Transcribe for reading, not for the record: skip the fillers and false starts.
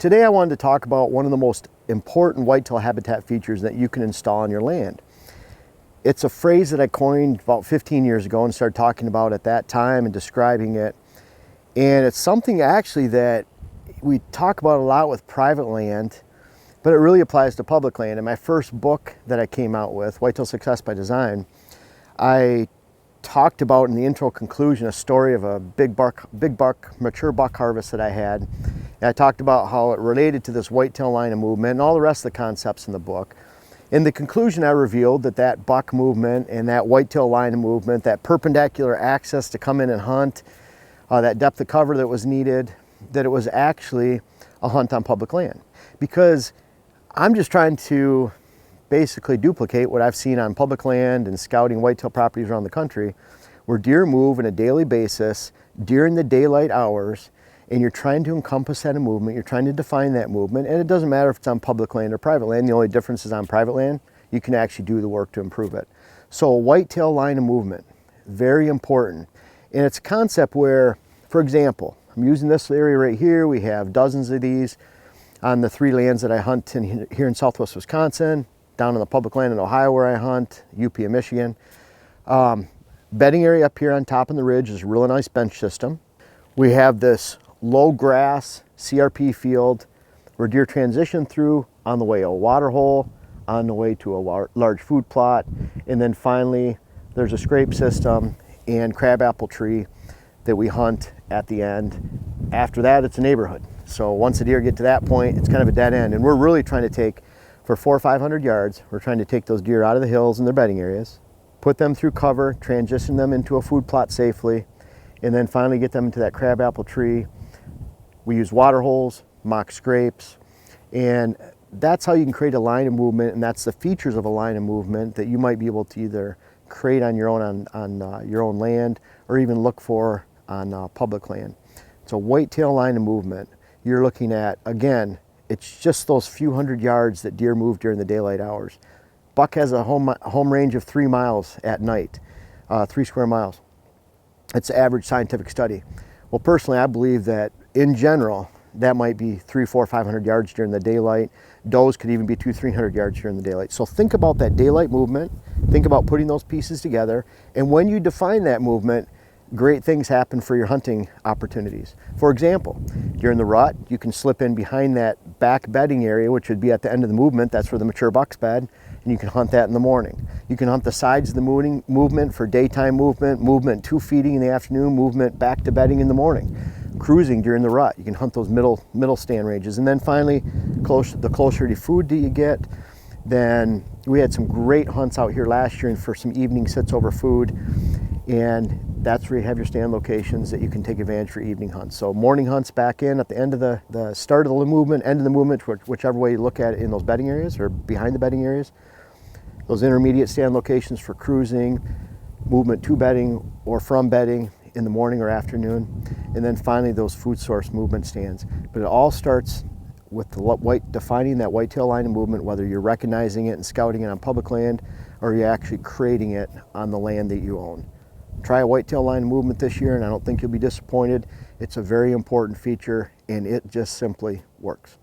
Today I wanted to talk about one of the most important whitetail habitat features that you can install on your land. It's a phrase that I coined about 15 years ago and started talking about at that time and describing it. And it's something actually that we talk about a lot with private land, but it really applies to public land. In my first book that I came out with, Whitetail Success by Design, I talked about in the intro conclusion a story of a big buck, mature buck harvest that I had. And I talked about how it related to this whitetail line of movement and all the rest of the concepts in the book. In the conclusion, I revealed that that buck movement and that whitetail line of movement, that perpendicular access to come in and hunt, that depth of cover that was needed, that it was actually a hunt on public land. Because I'm just trying to basically duplicate what I've seen on public land and scouting whitetail properties around the country, where deer move on a daily basis during the daylight hours, and you're trying to encompass that movement, you're trying to define that movement, and it doesn't matter if it's on public land or private land. The only difference is on private land, you can actually do the work to improve it. So a whitetail line of movement, very important. And it's a concept where, for example, I'm using this area right here, we have dozens of these on the 3 lands that I hunt here in Southwest Wisconsin, down on the public land in Ohio where I hunt, UP and Michigan. Bedding area up here on top of the ridge is a really nice bench system. We have this low grass CRP field where deer transition through on the way a water hole, on the way to a large food plot, and then finally there's a scrape system and crabapple tree that we hunt at the end. After that, it's a neighborhood. So once the deer get to that point, it's kind of a dead end, and we're really trying to take, for 400 or 500 yards, we're trying to take those deer out of the hills in their bedding areas, put them through cover, transition them into a food plot safely, and then finally get them into that crabapple tree. We use water holes, mock scrapes, and that's how you can create a line of movement, and that's the features of a line of movement that you might be able to either create on your own on your own land, or even look for on public land. It's a whitetail line of movement. You're looking at, again, it's just those few hundred yards that deer move during the daylight hours. Buck has a home range of 3 miles at night, 3 square miles. It's the average scientific study. Well, personally, I believe that in general, that might be 300, 400, 500 yards during the daylight. Does could even be 200, 300 yards during the daylight. So think about that daylight movement. Think about putting those pieces together. And when you define that movement, great things happen for your hunting opportunities. For example, during the rut, you can slip in behind that back bedding area, which would be at the end of the movement. That's where the mature bucks bed, and you can hunt that in the morning. You can hunt the sides of the movement for daytime movement to feeding in the afternoon, movement back to bedding in the morning. Cruising during the rut, you can hunt those middle stand ranges. And then finally, the closer to food that you get, then we had some great hunts out here last year for some evening sits over food, and that's where you have your stand locations that you can take advantage for evening hunts. So morning hunts back in at the end of the start of the movement, end of the movement, whichever way you look at it in those bedding areas or behind the bedding areas. Those intermediate stand locations for cruising, movement to bedding or from bedding in the morning or afternoon. And then finally those food source movement stands. But it all starts with defining that whitetail line of movement, whether you're recognizing it and scouting it on public land or you're actually creating it on the land that you own. Try a whitetail line of movement this year, and I don't think you'll be disappointed. It's a very important feature, and it just simply works.